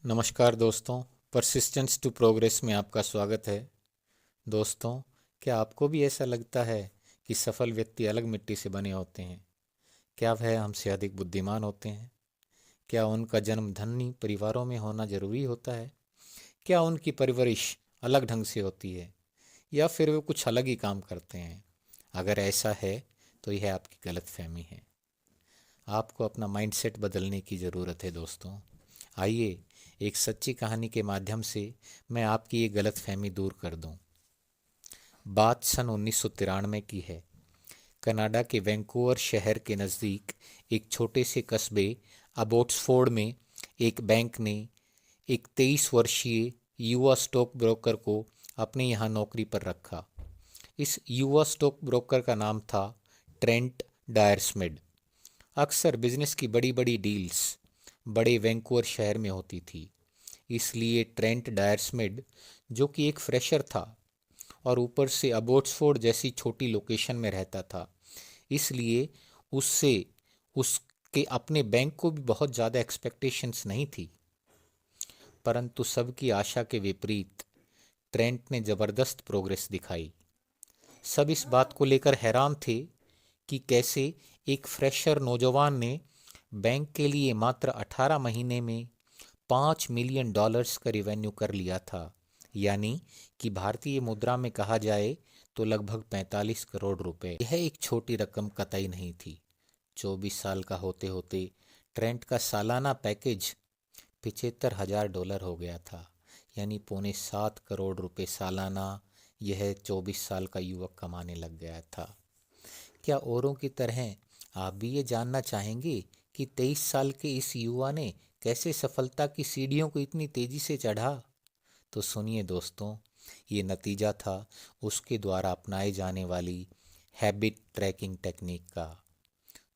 नमस्कार दोस्तों, persistence to progress में आपका स्वागत है। दोस्तों, क्या आपको भी ऐसा लगता है कि सफल व्यक्ति अलग मिट्टी से बने होते हैं? क्या वह हमसे अधिक बुद्धिमान होते हैं? क्या उनका जन्म धनी परिवारों में होना जरूरी होता है? क्या उनकी परवरिश अलग ढंग से होती है, या फिर वे कुछ अलग ही काम करते हैं? अगर ऐसा है तो यह आपकी गलतफहमी है। आपको अपना माइंडसेट बदलने की ज़रूरत है दोस्तों। आइए एक सच्ची कहानी के माध्यम से मैं आपकी ये गलतफहमी दूर कर दूं। बात सन 1993 की है। कनाडा के वैंकूवर शहर के नज़दीक एक छोटे से कस्बे अबोट्सफोर्ड में एक बैंक ने एक 23 वर्षीय युवा स्टॉक ब्रोकर को अपने यहाँ नौकरी पर रखा। इस युवा स्टॉक ब्रोकर का नाम था ट्रेंट डायरस्मिड। अक्सर बिजनेस की बड़ी बड़ी डील्स बड़े वैंकूवर शहर में होती थी, इसलिए ट्रेंट डायरस्मिड, जो कि एक फ्रेशर था और ऊपर से अबोट्सफोर्ड जैसी छोटी लोकेशन में रहता था, इसलिए उससे उसके अपने बैंक को भी बहुत ज़्यादा एक्सपेक्टेशंस नहीं थी। परंतु सबकी आशा के विपरीत ट्रेंट ने ज़बरदस्त प्रोग्रेस दिखाई। सब इस बात को लेकर हैरान थे कि कैसे एक फ्रेशर नौजवान ने बैंक के लिए मात्र 18 महीने में $5 मिलियन का रिवेन्यू कर लिया था। यानी कि भारतीय मुद्रा में कहा जाए तो लगभग 45 करोड़ रुपए। यह एक छोटी रकम कतई नहीं थी। 24 साल का होते होते ट्रेंट का सालाना पैकेज $75,000 हो गया था, यानी पौने 7 करोड़ रुपए सालाना यह 24 साल का युवक कमाने लग गया था। क्या औरों की तरह आप भी ये जानना चाहेंगे कि 23 साल के इस युवा ने कैसे सफलता की सीढ़ियों को इतनी तेजी से चढ़ा? तो सुनिए दोस्तों, ये नतीजा था उसके द्वारा अपनाए जाने वाली हैबिट ट्रैकिंग टेक्निक का।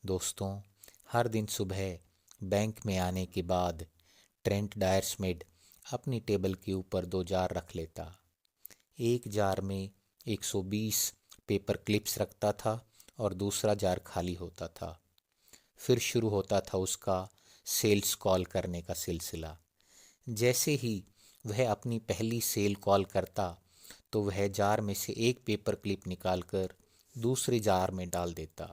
दोस्तों, हर दिन सुबह बैंक में आने के बाद ट्रेंट डायरस्मिड अपनी टेबल के ऊपर 2 जार रख लेता। एक जार में 120 पेपर क्लिप्स रखता था और दूसरा जार खाली होता था। फिर शुरू होता था उसका सेल्स कॉल करने का सिलसिला। जैसे ही वह अपनी पहली सेल कॉल करता तो वह जार में से एक पेपर क्लिप निकालकर दूसरे जार में डाल देता।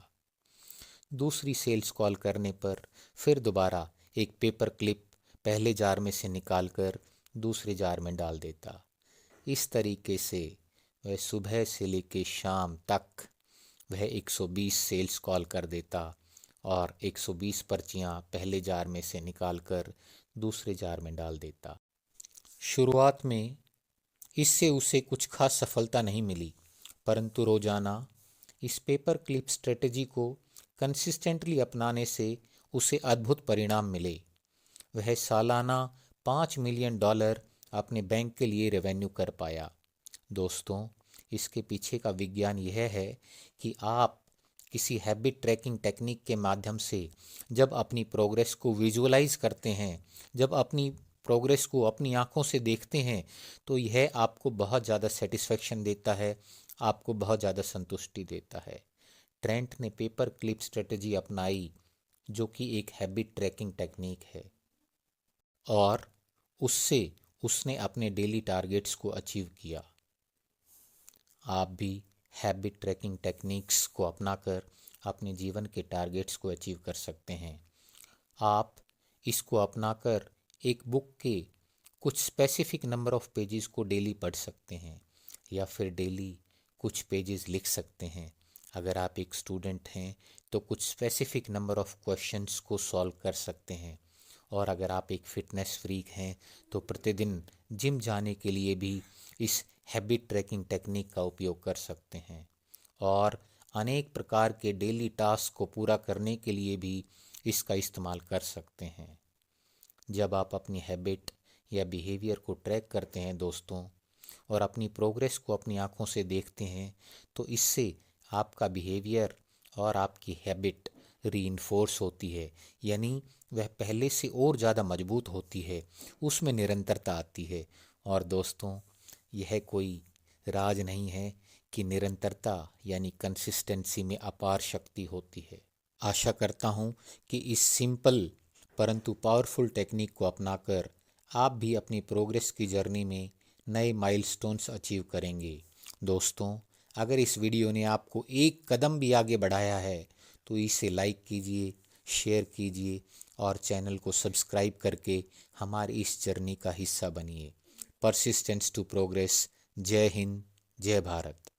दूसरी सेल्स कॉल करने पर फिर दोबारा एक पेपर क्लिप पहले जार में से निकालकर दूसरे जार में डाल देता। इस तरीके से वह सुबह से लेकर शाम तक वह 120 सेल्स कॉल कर देता और 120 पर्चियाँ पहले जार में से निकालकर दूसरे जार में डाल देता। शुरुआत में इससे उसे कुछ खास सफलता नहीं मिली, परंतु रोजाना इस पेपर क्लिप स्ट्रेटजी को कंसिस्टेंटली अपनाने से उसे अद्भुत परिणाम मिले। वह सालाना $5 मिलियन अपने बैंक के लिए रेवेन्यू कर पाया। दोस्तों, इसके पीछे का विज्ञान यह है कि आप किसी हैबिट ट्रैकिंग टेक्निक के माध्यम से जब अपनी प्रोग्रेस को विजुअलाइज करते हैं, जब अपनी प्रोग्रेस को अपनी आंखों से देखते हैं, तो यह आपको बहुत ज़्यादा सेटिस्फेक्शन देता है, आपको बहुत ज़्यादा संतुष्टि देता है। ट्रेंट ने पेपर क्लिप स्ट्रेटजी अपनाई, जो कि एक हैबिट ट्रैकिंग टेक्निक है, और उससे उसने अपने डेली टारगेट्स को अचीव किया। आप भी हैबिट ट्रैकिंग टेक्निक्स को अपनाकर अपने जीवन के टारगेट्स को अचीव कर सकते हैं। आप इसको अपनाकर एक बुक के कुछ स्पेसिफिक नंबर ऑफ पेजेस को डेली पढ़ सकते हैं, या फिर डेली कुछ पेजेस लिख सकते हैं। अगर आप एक स्टूडेंट हैं तो कुछ स्पेसिफिक नंबर ऑफ क्वेश्चंस को सॉल्व कर सकते हैं, और अगर आप एक फिटनेस फ्रीक हैं तो प्रतिदिन जिम जाने के लिए भी इस हैबिट ट्रैकिंग टेक्निक का उपयोग कर सकते हैं, और अनेक प्रकार के डेली टास्क को पूरा करने के लिए भी इसका इस्तेमाल कर सकते हैं। जब आप अपनी हैबिट या बिहेवियर को ट्रैक करते हैं दोस्तों, और अपनी प्रोग्रेस को अपनी आंखों से देखते हैं, तो इससे आपका बिहेवियर और आपकी हैबिट रीइंफोर्स होती है, यानी वह पहले से और ज़्यादा मजबूत होती है, उसमें निरंतरता आती है। और दोस्तों, यह कोई राज नहीं है कि निरंतरता यानी कंसिस्टेंसी में अपार शक्ति होती है। आशा करता हूँ कि इस सिंपल परंतु पावरफुल टेक्निक को अपनाकर आप भी अपनी प्रोग्रेस की जर्नी में नए माइलस्टोन्स अचीव करेंगे। दोस्तों, अगर इस वीडियो ने आपको एक कदम भी आगे बढ़ाया है तो इसे लाइक कीजिए, शेयर कीजिए और चैनल को सब्सक्राइब करके हमारी इस जर्नी का हिस्सा बनिए। Persistence to progress. जय हिंद, जय भारत।